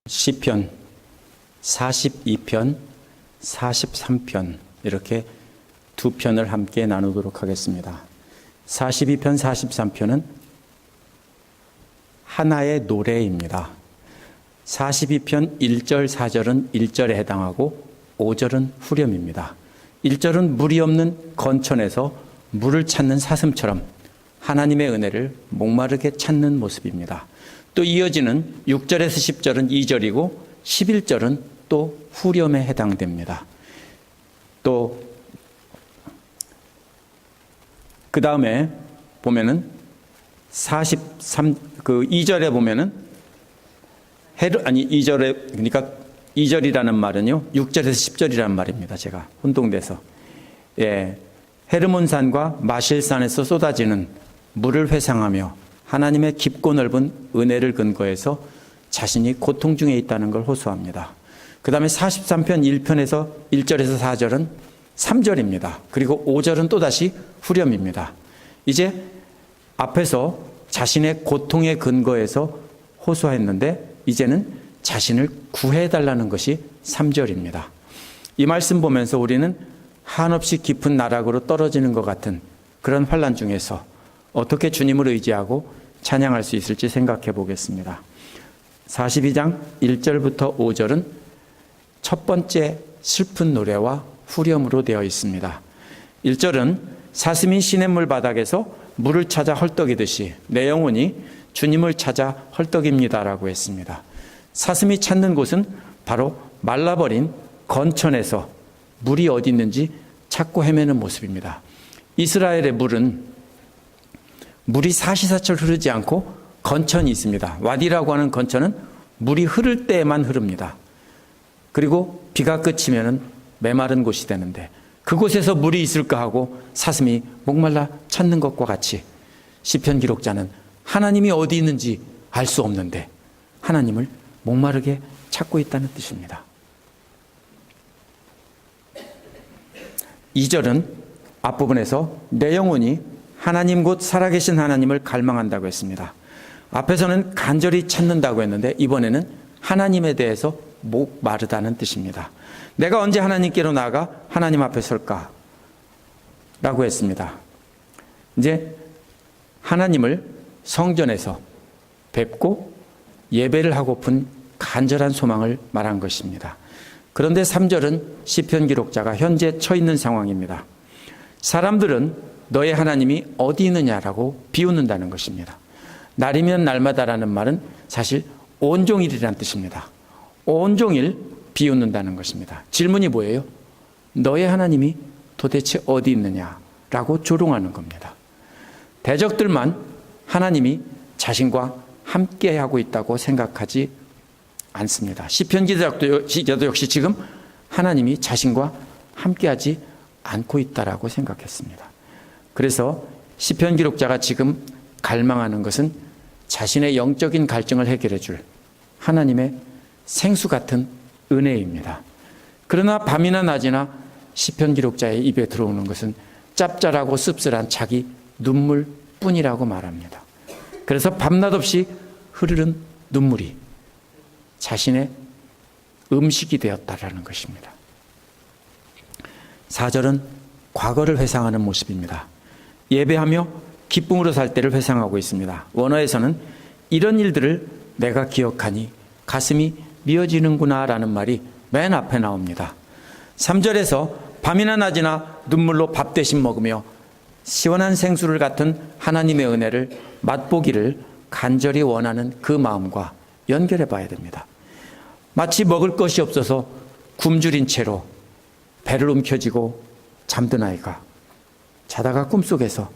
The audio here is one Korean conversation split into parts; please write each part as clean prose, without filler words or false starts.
시편 42편, 43편 이렇게 두 편을 함께 나누도록 하겠습니다. 42편, 43편은 하나의 노래입니다. 42편 1절, 4절은 1절에 해당하고 5절은 후렴입니다. 1절은 물이 없는 건천에서 물을 찾는 사슴처럼 하나님의 은혜를 목마르게 찾는 모습입니다. 또 이어지는 6절에서 10절은 2절이고 11절은 또 후렴에 해당됩니다. 또 그 다음에 보면은 2절에 보면은 2절에 그러니까 2절이라는 말은요 6절에서 10절이라는 말입니다. 제가 혼동돼서 헤르몬산과 마실산에서 쏟아지는 물을 회상하며 하나님의 깊고 넓은 은혜를 근거해서 자신이 고통 중에 있다는 걸 호소합니다. 그 다음에 43편 1편에서 1절에서 4절은 3절입니다. 그리고 5절은 또다시 후렴입니다. 이제 앞에서 자신의 고통에 근거해서 호소했는데 이제는 자신을 구해달라는 것이 3절입니다. 이 말씀 보면서 우리는 한없이 깊은 나락으로 떨어지는 것 같은 그런 환난 중에서 어떻게 주님을 의지하고 찬양할 수 있을지 생각해 보겠습니다. 42장 1절부터 5절은 첫 번째 슬픈 노래와 후렴으로 되어 있습니다. 1절은 사슴이 시냇물 바닥에서 물을 찾아 헐떡이듯이 내 영혼이 주님을 찾아 헐떡입니다라고 했습니다. 사슴이 찾는 곳은 바로 말라버린 건천에서 물이 어디 있는지 찾고 헤매는 모습입니다. 이스라엘의 물이 사시사철 흐르지 않고 건천이 있습니다. 와디라고 하는 건천은 물이 흐를 때에만 흐릅니다. 그리고 비가 그치면은 메마른 곳이 되는데 그곳에서 물이 있을까 하고 사슴이 목말라 찾는 것과 같이 시편 기록자는 하나님이 어디 있는지 알 수 없는데 하나님을 목마르게 찾고 있다는 뜻입니다. 2절은 앞부분에서 내 영혼이 하나님 곧 살아계신 하나님을 갈망한다고 했습니다. 앞에서는 간절히 찾는다고 했는데 이번에는 하나님에 대해서 목마르다는 뜻입니다. 내가 언제 하나님께로 나아가 하나님 앞에 설까? 라고 했습니다. 이제 하나님을 성전에서 뵙고 예배를 하고픈 간절한 소망을 말한 것입니다. 그런데 3절은 시편 기록자가 현재 처해 있는 상황입니다. 사람들은 너의 하나님이 어디 있느냐라고 비웃는다는 것입니다. 날이면 날마다라는 말은 사실 온종일이라는 뜻입니다. 온종일 비웃는다는 것입니다. 질문이 뭐예요? 너의 하나님이 도대체 어디 있느냐라고 조롱하는 겁니다. 대적들만 하나님이 자신과 함께하고 있다고 생각하지 않습니다. 시편 기자도 역시 지금 하나님이 자신과 함께하지 않고 있다라고 생각했습니다. 그래서 시편 기록자가 지금 갈망하는 것은 자신의 영적인 갈증을 해결해 줄 하나님의 생수 같은 은혜입니다. 그러나 밤이나 낮이나 시편 기록자의 입에 들어오는 것은 짭짤하고 씁쓸한 자기 눈물뿐이라고 말합니다. 그래서 밤낮 없이 흐르는 눈물이 자신의 음식이 되었다라는 것입니다. 4절은 과거를 회상하는 모습입니다. 예배하며 기쁨으로 살 때를 회상하고 있습니다. 원어에서는 이런 일들을 내가 기억하니 가슴이 미어지는구나 라는 말이 맨 앞에 나옵니다. 3절에서 밤이나 낮이나 눈물로 밥 대신 먹으며 시원한 생수를 같은 하나님의 은혜를 맛보기를 간절히 원하는 그 마음과 연결해 봐야 됩니다. 마치 먹을 것이 없어서 굶주린 채로 배를 움켜쥐고 잠든 아이가 자다가 꿈속에서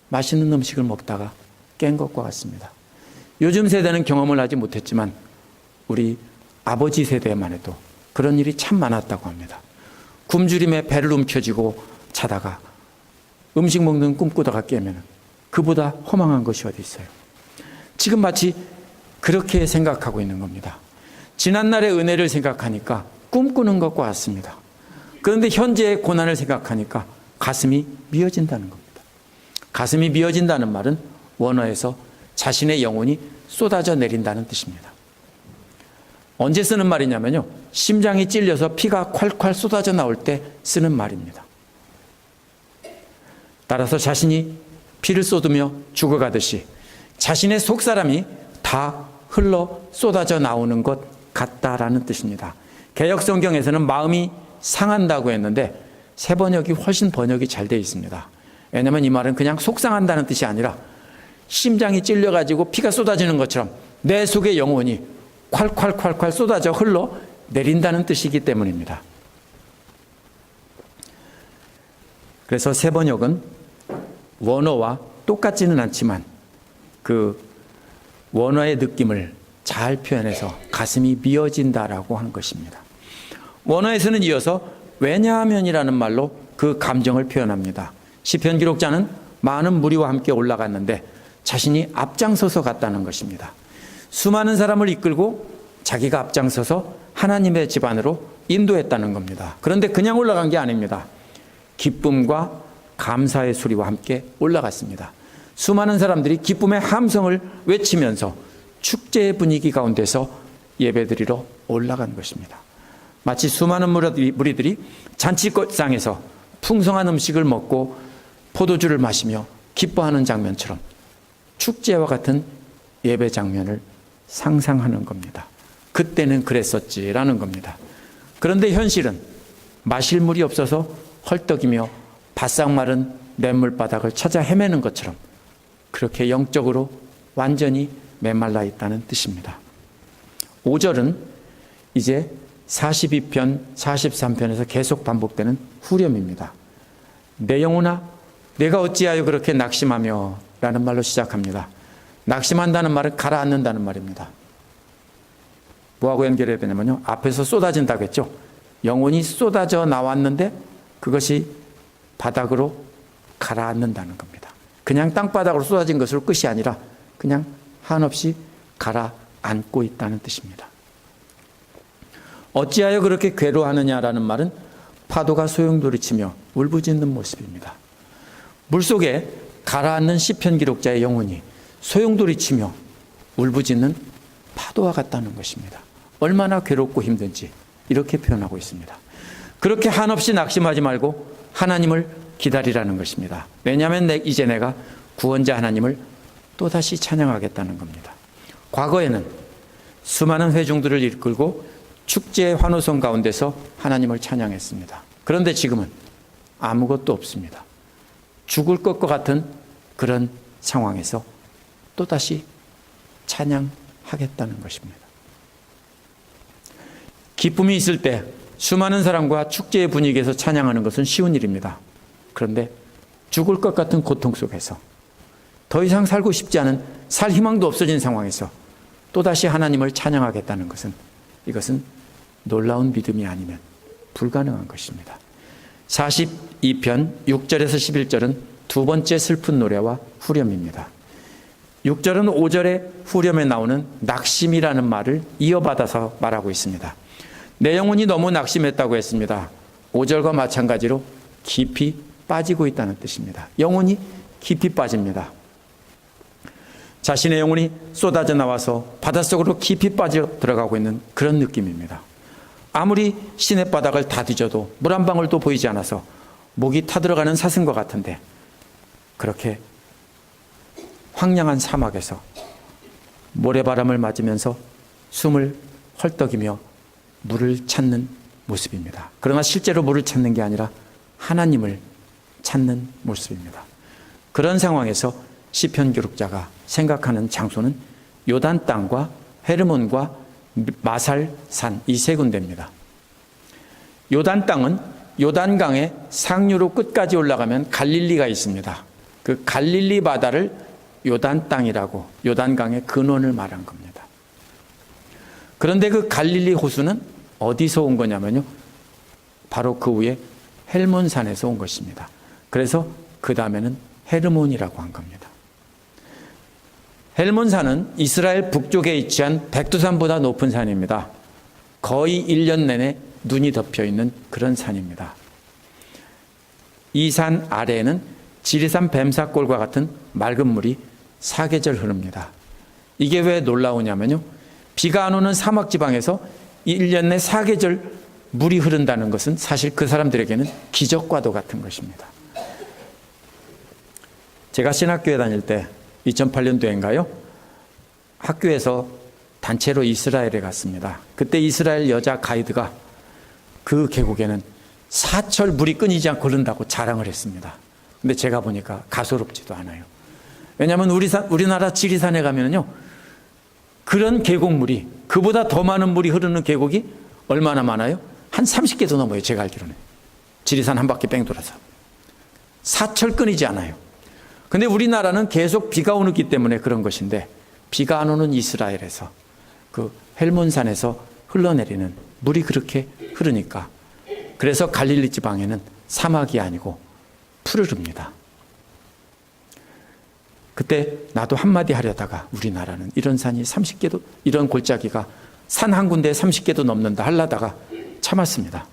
맛있는 음식을 먹다가 깬 것과 같습니다. 요즘 세대는 경험을 하지 못했지만 우리 아버지 세대만 해도 그런 일이 참 많았다고 합니다. 굶주림에 배를 움켜쥐고 자다가 음식 먹는 꿈 꾸다가 깨면 그보다 허망한 것이 어디 있어요. 지금 마치 그렇게 생각하고 있는 겁니다. 지난날의 은혜를 생각하니까 꿈꾸는 것과 같습니다. 그런데 현재의 고난을 생각하니까 가슴이 미어진다는 겁니다. 가슴이 미어진다는 말은 원어에서 자신의 영혼이 쏟아져 내린다는 뜻입니다. 언제 쓰는 말이냐면요, 심장이 찔려서 피가 콸콸 쏟아져 나올 때 쓰는 말입니다. 따라서 자신이 피를 쏟으며 죽어가듯이 자신의 속사람이 다 흘러 쏟아져 나오는 것 같다라는 뜻입니다. 개역성경에서는 마음이 상한다고 했는데 새 번역이 훨씬 번역이 잘 되어 있습니다. 왜냐하면 이 말은 그냥 속상한다는 뜻이 아니라 심장이 찔려가지고 피가 쏟아지는 것처럼 내 속의 영혼이 콸콸콸콸 쏟아져 흘러 내린다는 뜻이기 때문입니다. 그래서 새 번역은 원어와 똑같지는 않지만 그 원어의 느낌을 잘 표현해서 가슴이 미어진다라고 하는 것입니다. 원어에서는 이어서 왜냐하면이라는 말로 그 감정을 표현합니다. 시편 기록자는 많은 무리와 함께 올라갔는데 자신이 앞장서서 갔다는 것입니다. 수많은 사람을 이끌고 자기가 앞장서서 하나님의 집 안으로 인도했다는 겁니다. 그런데 그냥 올라간 게 아닙니다. 기쁨과 감사의 소리와 함께 올라갔습니다. 수많은 사람들이 기쁨의 함성을 외치면서 축제의 분위기 가운데서 예배드리러 올라간 것입니다. 마치 수많은 무리들이 잔치상에서 풍성한 음식을 먹고 포도주를 마시며 기뻐하는 장면처럼 축제와 같은 예배 장면을 상상하는 겁니다. 그때는 그랬었지라는 겁니다. 그런데 현실은 마실 물이 없어서 헐떡이며 바싹 마른 냇물바닥을 찾아 헤매는 것처럼 그렇게 영적으로 완전히 메말라 있다는 뜻입니다. 5절은 이제 42편, 43편에서 계속 반복되는 후렴입니다. 내 영혼아, 내가 어찌하여 그렇게 낙심하며 라는 말로 시작합니다. 낙심한다는 말은 가라앉는다는 말입니다. 뭐하고 연결해야 되냐면요, 앞에서 쏟아진다고 했죠. 영혼이 쏟아져 나왔는데 그것이 바닥으로 가라앉는다는 겁니다. 그냥 땅바닥으로 쏟아진 것으로 끝이 아니라 그냥 한없이 가라앉고 있다는 뜻입니다. 어찌하여 그렇게 괴로워하느냐라는 말은 파도가 소용돌이치며 울부짖는 모습입니다. 물속에 가라앉는 시편 기록자의 영혼이 소용돌이치며 울부짖는 파도와 같다는 것입니다. 얼마나 괴롭고 힘든지 이렇게 표현하고 있습니다. 그렇게 한없이 낙심하지 말고 하나님을 기다리라는 것입니다. 왜냐하면 이제 내가 구원자 하나님을 또다시 찬양하겠다는 겁니다. 과거에는 수많은 회중들을 이끌고 축제의 환호성 가운데서 하나님을 찬양했습니다. 그런데 지금은 아무것도 없습니다. 죽을 것과 같은 그런 상황에서 또다시 찬양하겠다는 것입니다. 기쁨이 있을 때 수많은 사람과 축제의 분위기에서 찬양하는 것은 쉬운 일입니다. 그런데 죽을 것 같은 고통 속에서 더 이상 살고 싶지 않은 살 희망도 없어진 상황에서 또다시 하나님을 찬양하겠다는 것은 이것은 놀라운 믿음이 아니면 불가능한 것입니다. 42편 6절에서 11절은 두 번째 슬픈 노래와 후렴입니다. 6절은 5절의 후렴에 나오는 낙심이라는 말을 이어받아서 말하고 있습니다. 내 영혼이 너무 낙심했다고 했습니다. 5절과 마찬가지로 깊이 빠지고 있다는 뜻입니다. 영혼이 깊이 빠집니다. 자신의 영혼이 쏟아져 나와서 바닷속으로 깊이 빠져 들어가고 있는 그런 느낌입니다. 아무리 시냇바닥을 다 뒤져도 물 한 방울도 보이지 않아서 목이 타들어가는 사슴과 같은데 그렇게 황량한 사막에서 모래바람을 맞으면서 숨을 헐떡이며 물을 찾는 모습입니다. 그러나 실제로 물을 찾는 게 아니라 하나님을 찾는 모습입니다. 그런 상황에서 시편 기록자가 생각하는 장소는 요단 땅과 헤르몬과 마살산 이 세 군데입니다. 요단 땅은 요단강의 상류로 끝까지 올라가면 갈릴리가 있습니다. 그 갈릴리 바다를 요단 땅이라고 요단강의 근원을 말한 겁니다. 그런데 그 갈릴리 호수는 어디서 온 거냐면요, 바로 그 위에 헬몬산에서 온 것입니다. 그래서 그 다음에는 헤르몬이라고 한 겁니다. 헬몬산은 이스라엘 북쪽에 위치한 백두산보다 높은 산입니다. 거의 1년 내내 눈이 덮여 있는 그런 산입니다. 이 산 아래에는 지리산 뱀사골과 같은 맑은 물이 사계절 흐릅니다. 이게 왜 놀라우냐면요, 비가 안 오는 사막 지방에서 1년 내 사계절 물이 흐른다는 것은 사실 그 사람들에게는 기적과도 같은 것입니다. 제가 신학교에 다닐 때 2008년도인가요? 학교에서 단체로 이스라엘에 갔습니다. 그때 이스라엘 여자 가이드가 그 계곡에는 사철 물이 끊이지 않고 흐른다고 자랑을 했습니다. 근데 제가 보니까 가소롭지도 않아요. 왜냐하면 우리나라 지리산에 가면요, 그런 계곡물이, 그보다 더 많은 물이 흐르는 계곡이 얼마나 많아요? 한 30개도 넘어요, 제가 알기로는. 지리산 한 바퀴 뺑 돌아서. 사철 끊이지 않아요. 근데 우리나라는 계속 비가 오기 때문에 그런 것인데, 비가 안 오는 이스라엘에서 그 헬몬산에서 흘러내리는 물이 그렇게 흐르니까, 그래서 갈릴리 지방에는 사막이 아니고 푸르릅니다. 그때 나도 한마디 하려다가 우리나라는 이런 산이 30개도, 이런 골짜기가 산 한 군데에 30개도 넘는다 하려다가 참았습니다.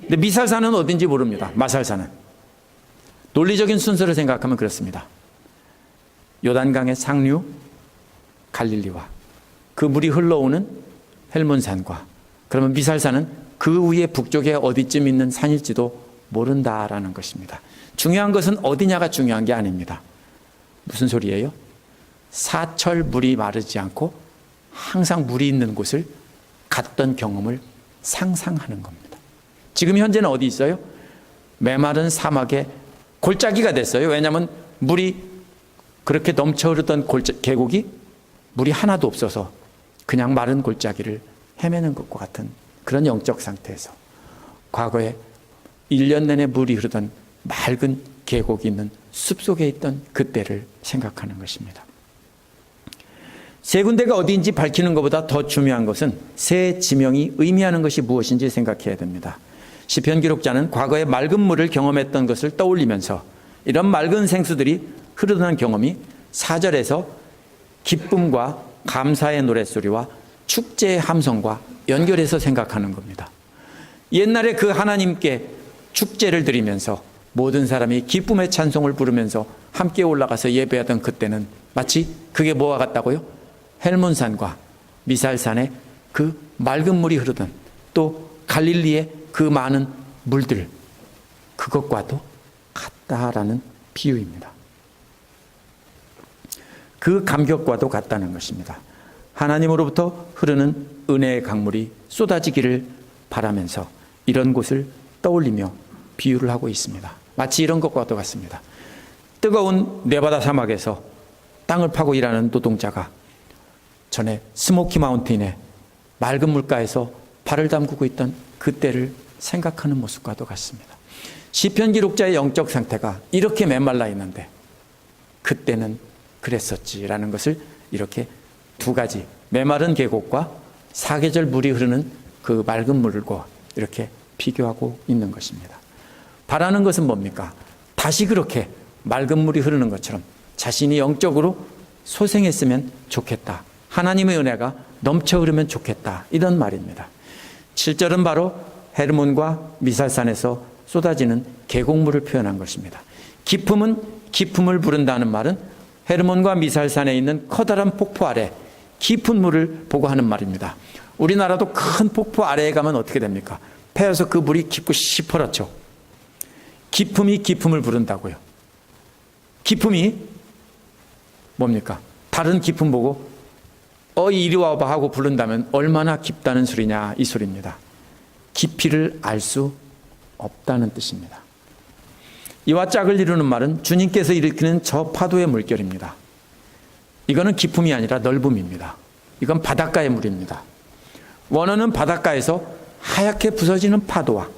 근데 미살산은 어딘지 모릅니다. 마살산은. 논리적인 순서를 생각하면 그렇습니다. 요단강의 상류 갈릴리와 그 물이 흘러오는 헬몬산과, 그러면 미살산은 그 위에 북쪽에 어디쯤 있는 산일지도 모른다라는 것입니다. 중요한 것은 어디냐가 중요한 게 아닙니다. 무슨 소리예요? 사철 물이 마르지 않고 항상 물이 있는 곳을 갔던 경험을 상상하는 겁니다. 지금 현재는 어디 있어요? 메마른 사막의 골짜기가 됐어요. 왜냐하면 물이 그렇게 넘쳐 흐르던 계곡이 물이 하나도 없어서 그냥 마른 골짜기를 헤매는 것과 같은 그런 영적 상태에서 과거에 1년 내내 물이 흐르던 맑은 계곡이 있는 숲속에 있던 그때를 생각하는 것입니다. 세 군데가 어디인지 밝히는 것보다 더 중요한 것은 세 지명이 의미하는 것이 무엇인지 생각해야 됩니다. 시편 기록자는 과거에 맑은 물을 경험했던 것을 떠올리면서 이런 맑은 생수들이 흐르는 경험이 4절에서 기쁨과 감사의 노랫소리와 축제의 함성과 연결해서 생각하는 겁니다. 옛날에 그 하나님께 축제를 드리면서 모든 사람이 기쁨의 찬송을 부르면서 함께 올라가서 예배하던 그때는 마치 그게 뭐와 같다고요? 헬몬산과 미살산의 그 맑은 물이 흐르던, 또 갈릴리의 그 많은 물들, 그것과도 같다라는 비유입니다. 그 감격과도 같다는 것입니다. 하나님으로부터 흐르는 은혜의 강물이 쏟아지기를 바라면서 이런 곳을 떠올리며 비유를 하고 있습니다. 마치 이런 것과도 같습니다. 뜨거운 네바다 사막에서 땅을 파고 일하는 노동자가 전에 스모키 마운틴의 맑은 물가에서 발을 담그고 있던 그때를 생각하는 모습과도 같습니다. 시편 기록자의 영적 상태가 이렇게 메말라 있는데 그때는 그랬었지라는 것을 이렇게 두 가지, 메마른 계곡과 사계절 물이 흐르는 그 맑은 물과 이렇게 비교하고 있는 것입니다. 바라는 것은 뭡니까? 다시 그렇게 맑은 물이 흐르는 것처럼 자신이 영적으로 소생했으면 좋겠다. 하나님의 은혜가 넘쳐 흐르면 좋겠다. 이런 말입니다. 7절은 바로 헤르몬과 미살산에서 쏟아지는 계곡물을 표현한 것입니다. 기쁨은 기쁨을 부른다는 말은 헤르몬과 미살산에 있는 커다란 폭포 아래 깊은 물을 보고 하는 말입니다. 우리나라도 큰 폭포 아래에 가면 어떻게 됩니까? 패여서 그 물이 깊고 시퍼렇죠. 기쁨이 기쁨을 부른다고요. 기쁨이 뭡니까? 다른 기쁨 보고 이리 와봐 하고 부른다면 얼마나 깊다는 소리냐, 이 소리입니다. 깊이를 알 수 없다는 뜻입니다. 이와 짝을 이루는 말은 주님께서 일으키는 저 파도의 물결입니다. 이거는 기쁨이 아니라 넓음입니다. 이건 바닷가의 물입니다. 원어는 바닷가에서 하얗게 부서지는 파도와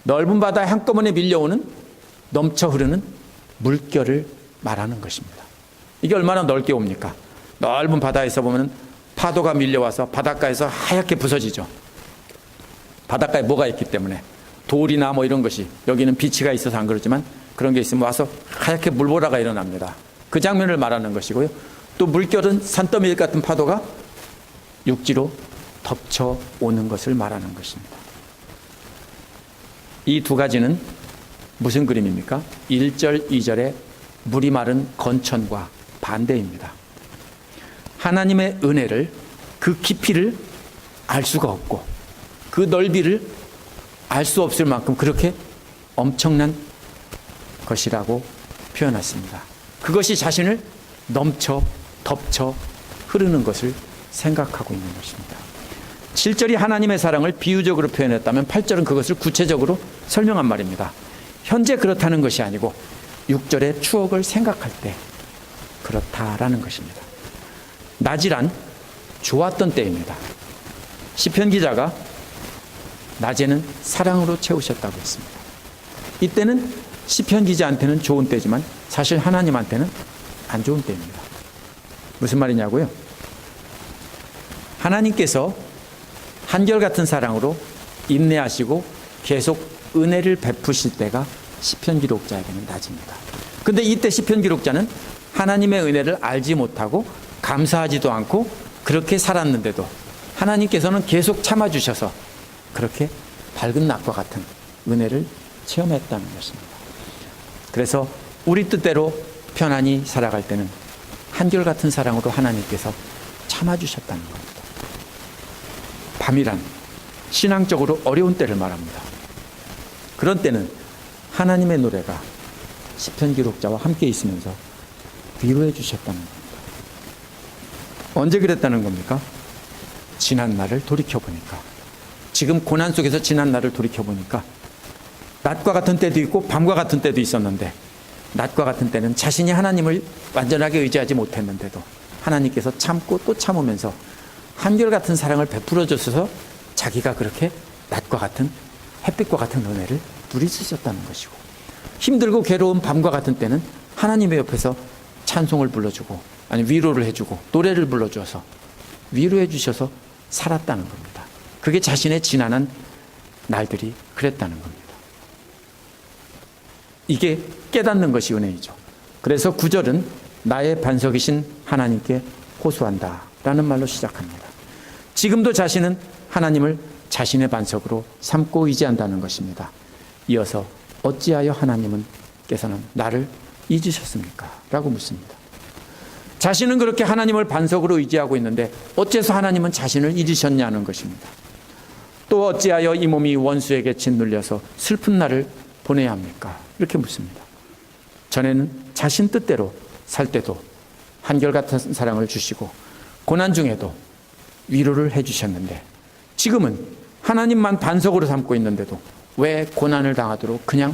넓은 바다에 한꺼번에 밀려오는 넘쳐 흐르는 물결을 말하는 것입니다. 이게 얼마나 넓게 옵니까? 넓은 바다에서 보면 파도가 밀려와서 바닷가에서 하얗게 부서지죠. 바닷가에 뭐가 있기 때문에, 돌이나 뭐 이런 것이, 여기는 비치가 있어서 안 그렇지만 그런 게 있으면 와서 하얗게 물보라가 일어납니다. 그 장면을 말하는 것이고요. 또 물결은 산더미 같은 파도가 육지로 덮쳐오는 것을 말하는 것입니다. 이 두 가지는 무슨 그림입니까? 1절, 2절의 물이 마른 건천과 반대입니다. 하나님의 은혜를 그 깊이를 알 수가 없고 그 넓이를 알 수 없을 만큼 그렇게 엄청난 것이라고 표현했습니다. 그것이 자신을 넘쳐 덮쳐 흐르는 것을 생각하고 있는 것입니다. 7절이 하나님의 사랑을 비유적으로 표현했다면 8절은 그것을 구체적으로 설명한 말입니다. 현재 그렇다는 것이 아니고 6절의 추억을 생각할 때 그렇다라는 것입니다. 낮이란 좋았던 때입니다. 시편 기자가 낮에는 사랑으로 채우셨다고 했습니다. 이때는 시편 기자한테는 좋은 때지만 사실 하나님한테는 안 좋은 때입니다. 무슨 말이냐고요? 하나님께서 한결같은 사랑으로 인내하시고 계속 은혜를 베푸실 때가 시편 기록자에게는 낮입니다. 근데 이때 시편 기록자는 하나님의 은혜를 알지 못하고 감사하지도 않고 그렇게 살았는데도 하나님께서는 계속 참아주셔서 그렇게 밝은 낮과 같은 은혜를 체험했다는 것입니다. 그래서 우리 뜻대로 편안히 살아갈 때는 한결같은 사랑으로 하나님께서 참아주셨다는 겁니다. 밤이란 신앙적으로 어려운 때를 말합니다. 그런 때는 하나님의 노래가 시편 기록자와 함께 있으면서 위로해 주셨다는 겁니다. 언제 그랬다는 겁니까? 지난 날을 돌이켜보니까, 지금 고난 속에서 지난 날을 돌이켜보니까 낮과 같은 때도 있고 밤과 같은 때도 있었는데, 낮과 같은 때는 자신이 하나님을 완전하게 의지하지 못했는데도 하나님께서 참고 또 참으면서 한결같은 사랑을 베풀어 주셔서 자기가 그렇게 낮과 같은 햇빛과 같은 은혜를 누리셨다는 것이고, 힘들고 괴로운 밤과 같은 때는 하나님의 옆에서 찬송을 불러주고 아니 위로를 해주고 노래를 불러주어서 위로해 주셔서 살았다는 겁니다. 그게 자신의 지난한 날들이 그랬다는 겁니다. 이게 깨닫는 것이 은혜이죠. 그래서 9절은 나의 반석이신 하나님께 호소한다 라는 말로 시작합니다. 지금도 자신은 하나님을 자신의 반석으로 삼고 의지한다는 것입니다. 이어서 어찌하여 하나님께서는 나를 잊으셨습니까? 라고 묻습니다. 자신은 그렇게 하나님을 반석으로 의지하고 있는데 어째서 하나님은 자신을 잊으셨냐는 것입니다. 또 어찌하여 이 몸이 원수에게 짓눌려서 슬픈 날을 보내야 합니까? 이렇게 묻습니다. 전에는 자신 뜻대로 살 때도 한결같은 사랑을 주시고 고난 중에도 위로를 해주셨는데, 지금은 하나님만 반석으로 삼고 있는데도 왜 고난을 당하도록 그냥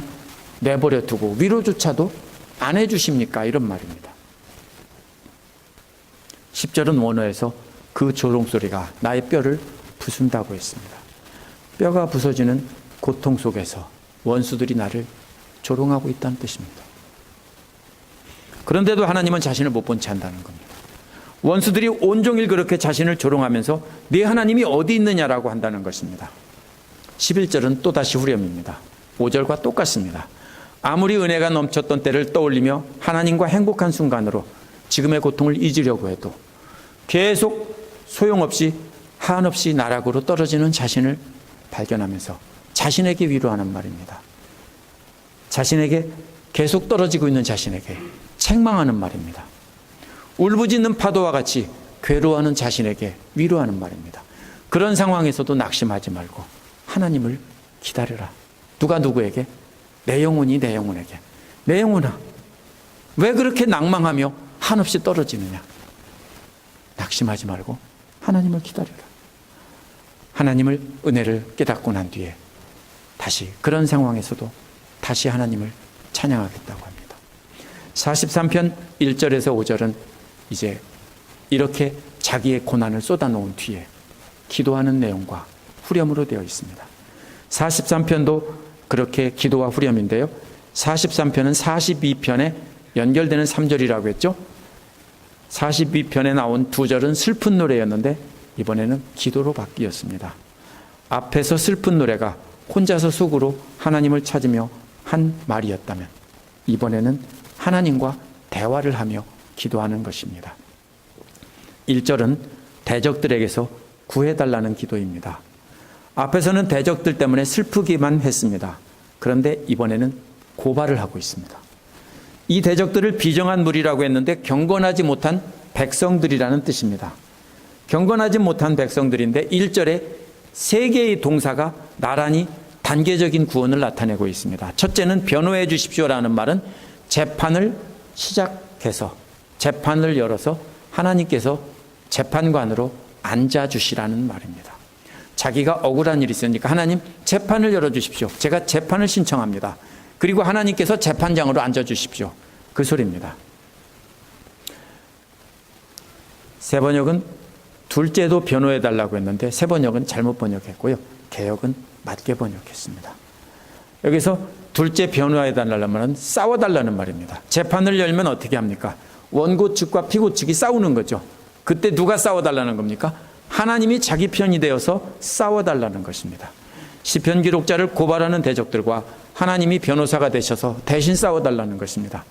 내버려 두고 위로조차도 안 해주십니까? 이런 말입니다. 10절은 원어에서 그 조롱소리가 나의 뼈를 부순다고 했습니다. 뼈가 부서지는 고통 속에서 원수들이 나를 조롱하고 있다는 뜻입니다. 그런데도 하나님은 자신을 못 본 채 한다는 겁니다. 원수들이 온종일 그렇게 자신을 조롱하면서 네 하나님이 어디 있느냐라고 한다는 것입니다. 11절은 또다시 후렴입니다. 5절과 똑같습니다. 아무리 은혜가 넘쳤던 때를 떠올리며 하나님과 행복한 순간으로 지금의 고통을 잊으려고 해도 계속 소용없이 한없이 나락으로 떨어지는 자신을 발견하면서 자신에게 위로하는 말입니다. 자신에게 계속 떨어지고 있는 자신에게 책망하는 말입니다. 울부짖는 파도와 같이 괴로워하는 자신에게 위로하는 말입니다. 그런 상황에서도 낙심하지 말고 하나님을 기다려라. 누가 누구에게? 내 영혼이 내 영혼에게. 내 영혼아, 왜 그렇게 낭망하며 한없이 떨어지느냐? 낙심하지 말고 하나님을 기다려라. 하나님을 은혜를 깨닫고 난 뒤에 다시 그런 상황에서도 다시 하나님을 찬양하겠다고 합니다. 43편 1절에서 5절은 이제 이렇게 자기의 고난을 쏟아놓은 뒤에 기도하는 내용과 후렴으로 되어 있습니다. 43편도 그렇게 기도와 후렴인데요. 43편은 42편에 연결되는 3절이라고 했죠. 42편에 나온 2절은 슬픈 노래였는데 이번에는 기도로 바뀌었습니다. 앞에서 슬픈 노래가 혼자서 속으로 하나님을 찾으며 한 말이었다면 이번에는 하나님과 대화를 하며 기도하는 것입니다. 1절은 대적들에게서 구해달라는 기도입니다. 앞에서는 대적들 때문에 슬프기만 했습니다. 그런데 이번에는 고발을 하고 있습니다. 이 대적들을 비정한 무리라고 했는데 경건하지 못한 백성들이라는 뜻입니다. 경건하지 못한 백성들인데 1절에 세 개의 동사가 나란히 단계적인 구원을 나타내고 있습니다. 첫째는 변호해 주십시오라는 말은 재판을 시작해서 재판을 열어서 하나님께서 재판관으로 앉아주시라는 말입니다. 자기가 억울한 일이 있으니까 하나님 재판을 열어주십시오. 제가 재판을 신청합니다. 그리고 하나님께서 재판장으로 앉아주십시오. 그 소리입니다. 세 번역은 둘째도 변호해달라고 했는데 세 번역은 잘못 번역했고요. 개역은 맞게 번역했습니다. 여기서 둘째 변호해달라는 말은 싸워달라는 말입니다. 재판을 열면 어떻게 합니까? 원고 측과 피고 측이 싸우는 거죠. 그때 누가 싸워달라는 겁니까? 하나님이 자기 편이 되어서 싸워달라는 것입니다. 시편 기록자를 고발하는 대적들과 하나님이 변호사가 되셔서 대신 싸워달라는 것입니다.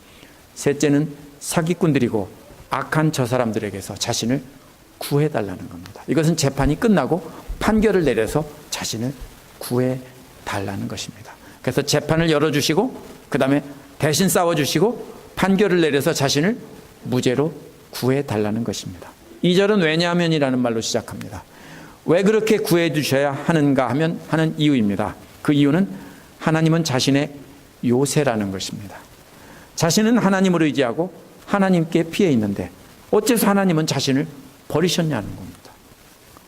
셋째는 사기꾼들이고 악한 저 사람들에게서 자신을 구해달라는 겁니다. 이것은 재판이 끝나고 판결을 내려서 자신을 구해달라는 것입니다. 그래서 재판을 열어주시고 그 다음에 대신 싸워주시고 판결을 내려서 자신을 무죄로 구해달라는 것입니다. 2절은 왜냐하면이라는 말로 시작합니다. 왜 그렇게 구해주셔야 하는가 하는 이유입니다. 그 이유는 하나님은 자신의 요새라는 것입니다. 자신은 하나님을 의지하고 하나님께 피해 있는데 어째서 하나님은 자신을 버리셨냐는 겁니다.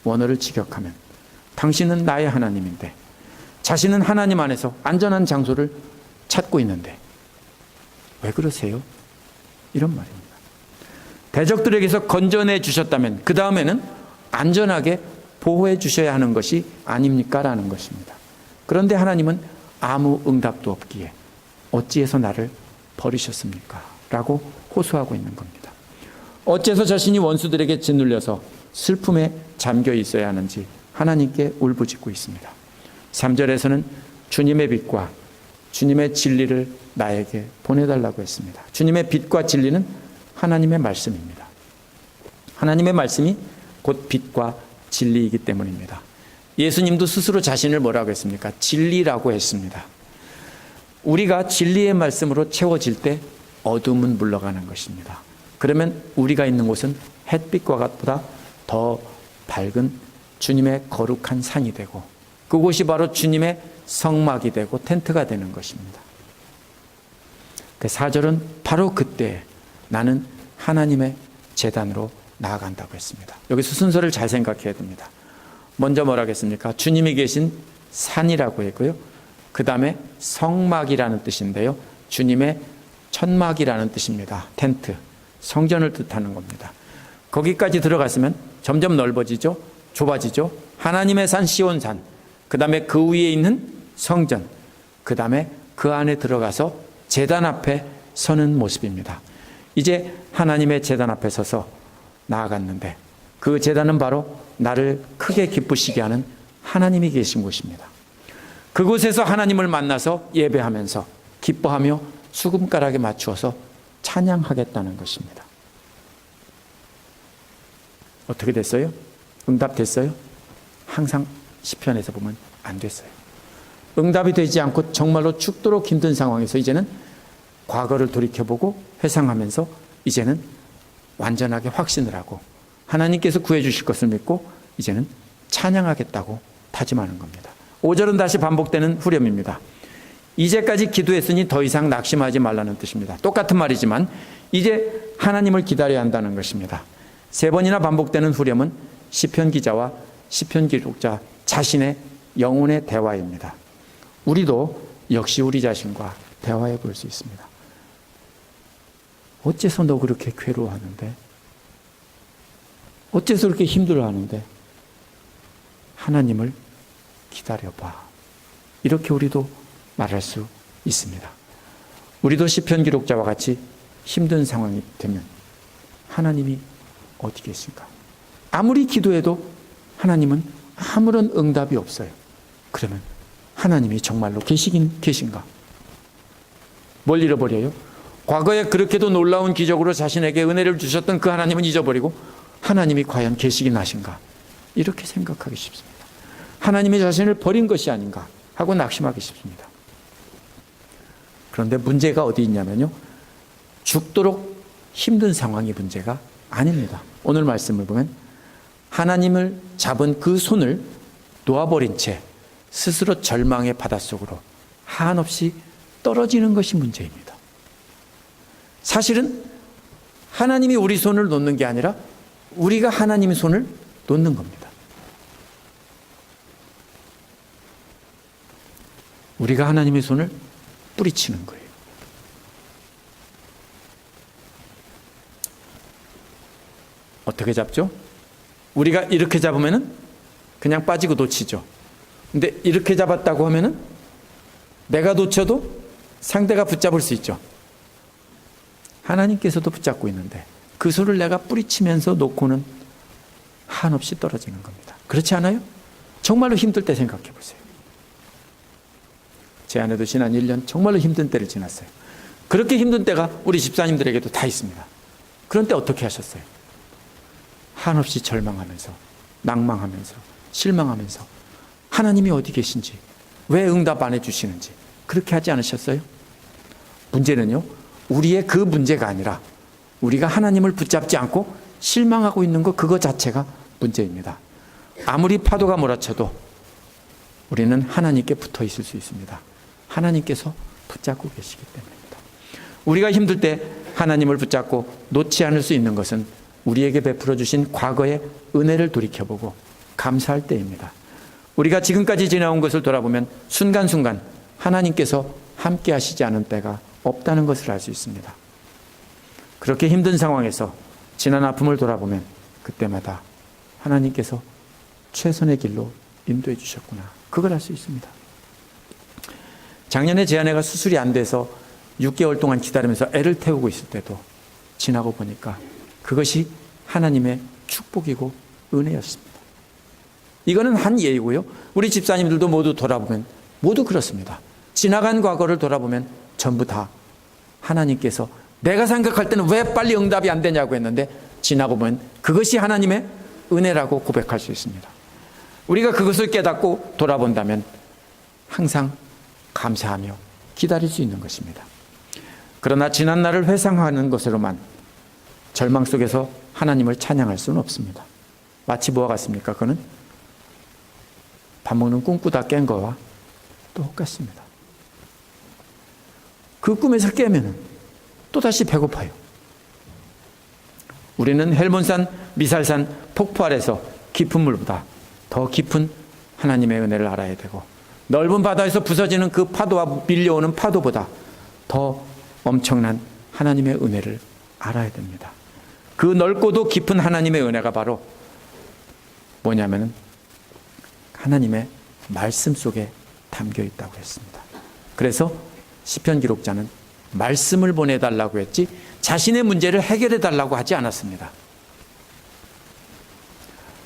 원어를 직역하면 당신은 나의 하나님인데 자신은 하나님 안에서 안전한 장소를 찾고 있는데 왜 그러세요? 이런 말입니다. 대적들에게서 건져내 주셨다면 그 다음에는 안전하게 보호해 주셔야 하는 것이 아닙니까? 라는 것입니다. 그런데 하나님은 아무 응답도 없기에 어찌해서 나를 버리셨습니까? 라고 호소하고 있는 겁니다. 어째서 자신이 원수들에게 짓눌려서 슬픔에 잠겨 있어야 하는지 하나님께 울부짖고 있습니다. 3절에서는 주님의 빛과 주님의 진리를 나에게 보내달라고 했습니다. 주님의 빛과 진리는 하나님의 말씀입니다. 하나님의 말씀이 곧 빛과 진리이기 때문입니다. 예수님도 스스로 자신을 뭐라고 했습니까? 진리라고 했습니다. 우리가 진리의 말씀으로 채워질 때 어둠은 물러가는 것입니다. 그러면 우리가 있는 곳은 햇빛과 같보다 더 밝은 주님의 거룩한 산이 되고 그곳이 바로 주님의 성막이 되고 텐트가 되는 것입니다. 4절은 바로 그때 나는 하나님의 제단으로 나아간다고 했습니다. 여기서 순서를 잘 생각해야 됩니다. 먼저 뭐라고 했습니까? 주님이 계신 산이라고 했고요. 그 다음에 성막이라는 뜻인데요. 주님의 천막이라는 뜻입니다. 텐트, 성전을 뜻하는 겁니다. 거기까지 들어갔으면 점점 넓어지죠. 좁아지죠. 하나님의 산 시온산, 그 다음에 그 위에 있는 성전, 그 다음에 그 안에 들어가서 제단 앞에 서는 모습입니다. 이제 하나님의 제단 앞에 서서 나아갔는데 그 제단은 바로 나를 크게 기쁘시게 하는 하나님이 계신 곳입니다. 그곳에서 하나님을 만나서 예배하면서 기뻐하며 수금가락에 맞추어서 찬양하겠다는 것입니다. 어떻게 됐어요? 응답됐어요? 항상 시편에서 보면 안 됐어요. 응답이 되지 않고 정말로 죽도록 힘든 상황에서 이제는 과거를 돌이켜보고 회상하면서 이제는 완전하게 확신을 하고 하나님께서 구해주실 것을 믿고 이제는 찬양하겠다고 다짐하는 겁니다. 5절은 다시 반복되는 후렴입니다. 이제까지 기도했으니 더 이상 낙심하지 말라는 뜻입니다. 똑같은 말이지만 이제 하나님을 기다려야 한다는 것입니다. 3번이나 반복되는 후렴은 시편 기자와 시편 기록자 자신의 영혼의 대화입니다. 우리도 역시 우리 자신과 대화해 볼 수 있습니다. 어째서 너 그렇게 괴로워하는데? 어째서 그렇게 힘들어하는데? 하나님을 기다려봐. 이렇게 우리도 말할 수 있습니다. 우리도 시편 기록자와 같이 힘든 상황이 되면 하나님이 어디 계신가? 아무리 기도해도 하나님은 아무런 응답이 없어요. 그러면 하나님이 정말로 계시긴 계신가? 뭘 잃어버려요? 과거에 그렇게도 놀라운 기적으로 자신에게 은혜를 주셨던 그 하나님은 잊어버리고 하나님이 과연 계시긴 하신가? 이렇게 생각하기 쉽습니다. 하나님이 자신을 버린 것이 아닌가 하고 낙심하기 쉽습니다. 그런데 문제가 어디 있냐면요. 죽도록 힘든 상황이 문제가 아닙니다. 오늘 말씀을 보면 하나님을 잡은 그 손을 놓아버린 채 스스로 절망의 바닷속으로 한없이 떨어지는 것이 문제입니다. 사실은 하나님이 우리 손을 놓는 게 아니라 우리가 하나님의 손을 놓는 겁니다. 우리가 하나님의 손을 뿌리치는 거예요. 어떻게 잡죠? 우리가 이렇게 잡으면은 그냥 빠지고 놓치죠. 근데 이렇게 잡았다고 하면은 내가 놓쳐도 상대가 붙잡을 수 있죠. 하나님께서도 붙잡고 있는데 그 손을 내가 뿌리치면서 놓고는 한없이 떨어지는 겁니다. 그렇지 않아요? 정말로 힘들 때 생각해 보세요. 제 아내도 지난 1년 정말로 힘든 때를 지났어요. 그렇게 힘든 때가 우리 집사님들에게도 다 있습니다. 그런 때 어떻게 하셨어요? 한없이 절망하면서, 낭망하면서, 실망하면서 하나님이 어디 계신지, 왜 응답 안 해주시는지 그렇게 하지 않으셨어요? 문제는요, 우리의 그 문제가 아니라 우리가 하나님을 붙잡지 않고 실망하고 있는 것, 그거 자체가 문제입니다. 아무리 파도가 몰아쳐도 우리는 하나님께 붙어 있을 수 있습니다. 하나님께서 붙잡고 계시기 때문입니다. 우리가 힘들 때 하나님을 붙잡고 놓지 않을 수 있는 것은 우리에게 베풀어 주신 과거의 은혜를 돌이켜보고 감사할 때입니다. 우리가 지금까지 지나온 것을 돌아보면 순간순간 하나님께서 함께 하시지 않은 때가 없다는 것을 알 수 있습니다. 그렇게 힘든 상황에서 지난 아픔을 돌아보면 그때마다 하나님께서 최선의 길로 인도해 주셨구나, 그걸 알 수 있습니다. 작년에 제 아내가 수술이 안 돼서 6개월 동안 기다리면서 애를 태우고 있을 때도 지나고 보니까 그것이 하나님의 축복이고 은혜였습니다. 이거는 한 예이고요. 우리 집사님들도 모두 돌아보면 모두 그렇습니다. 지나간 과거를 돌아보면 전부 다 하나님께서 내가 생각할 때는 왜 빨리 응답이 안 되냐고 했는데 지나고 보면 그것이 하나님의 은혜라고 고백할 수 있습니다. 우리가 그것을 깨닫고 돌아본다면 항상 감사하며 기다릴 수 있는 것입니다. 그러나 지난 날을 회상하는 것으로만 절망 속에서 하나님을 찬양할 수는 없습니다. 마치 뭐와 같습니까? 그는 밥 먹는 꿈꾸다 깬 거와 똑같습니다. 그 꿈에서 깨면은 또다시 배고파요. 우리는 헬몬산, 미살산 폭포 아래서 깊은 물보다 더 깊은 하나님의 은혜를 알아야 되고, 넓은 바다에서 부서지는 그 파도와 밀려오는 파도보다 더 엄청난 하나님의 은혜를 알아야 됩니다. 그 넓고도 깊은 하나님의 은혜가 바로 뭐냐면은 하나님의 말씀 속에 담겨 있다고 했습니다. 그래서 시편 기록자는 말씀을 보내달라고 했지 자신의 문제를 해결해 달라고 하지 않았습니다.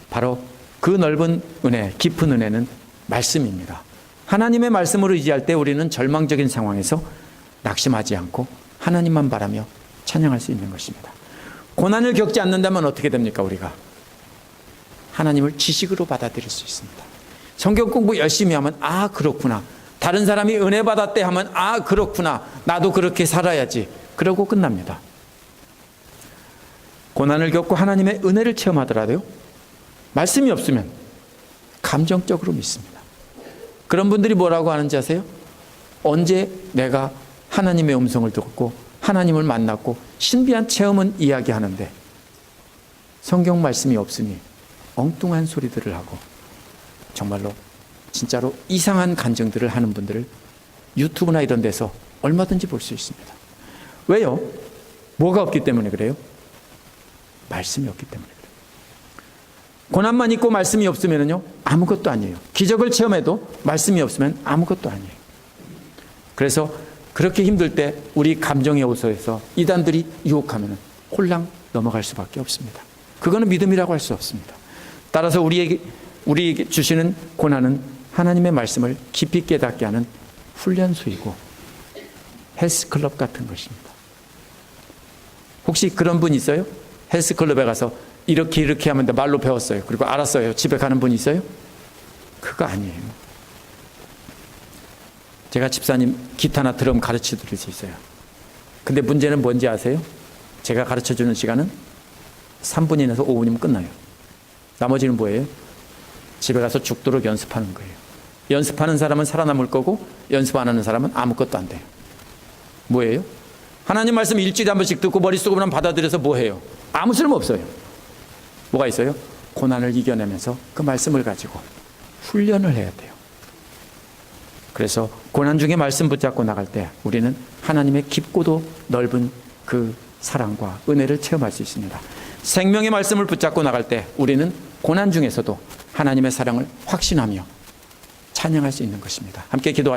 바로 그 넓은 은혜, 깊은 은혜는 말씀입니다. 하나님의 말씀으로 의지할 때 우리는 절망적인 상황에서 낙심하지 않고 하나님만 바라며 찬양할 수 있는 것입니다. 고난을 겪지 않는다면 어떻게 됩니까? 우리가 하나님을 지식으로 받아들일 수 있습니다. 성경 공부 열심히 하면 아 그렇구나, 다른 사람이 은혜 받았대 하면 아 그렇구나, 나도 그렇게 살아야지, 그러고 끝납니다. 고난을 겪고 하나님의 은혜를 체험하더라도요, 말씀이 없으면 감정적으로 믿습니다. 그런 분들이 뭐라고 하는지 아세요? 언제 내가 하나님의 음성을 듣고 하나님을 만났고 신비한 체험은 이야기하는데 성경 말씀이 없으니 엉뚱한 소리들을 하고 정말로 진짜로 이상한 간증들을 하는 분들을 유튜브나 이런 데서 얼마든지 볼 수 있습니다. 왜요? 뭐가 없기 때문에 그래요? 말씀이 없기 때문에 그래요. 고난만 있고 말씀이 없으면요 아무것도 아니에요. 기적을 체험해도 말씀이 없으면 아무것도 아니에요. 그래서 그렇게 힘들 때 우리 감정의 호소에서 이단들이 유혹하면 홀랑 넘어갈 수밖에 없습니다. 그거는 믿음이라고 할 수 없습니다. 따라서 우리에게 주시는 고난은 하나님의 말씀을 깊이 깨닫게 하는 훈련소이고 헬스클럽 같은 것입니다. 혹시 그런 분 있어요? 헬스클럽에 가서 이렇게 하면 돼 말로 배웠어요. 그리고 알았어요. 집에 가는 분 있어요? 그거 아니에요. 제가 집사님 기타나 드럼 가르쳐 드릴 수 있어요. 근데 문제는 뭔지 아세요? 제가 가르쳐 주는 시간은 3분이 내서 5분이면 끝나요. 나머지는 뭐예요? 집에 가서 죽도록 연습하는 거예요. 연습하는 사람은 살아남을 거고 연습 안 하는 사람은 아무것도 안 돼요. 뭐예요? 하나님 말씀 일주일에 한 번씩 듣고 머릿속으로만 받아들여서 뭐 해요? 아무 쓸모 없어요. 뭐가 있어요? 고난을 이겨내면서 그 말씀을 가지고 훈련을 해야 돼요. 그래서 고난 중에 말씀 붙잡고 나갈 때 우리는 하나님의 깊고도 넓은 그 사랑과 은혜를 체험할 수 있습니다. 생명의 말씀을 붙잡고 나갈 때 우리는 고난 중에서도 하나님의 사랑을 확신하며 찬양할 수 있는 것입니다. 함께 기도하시죠.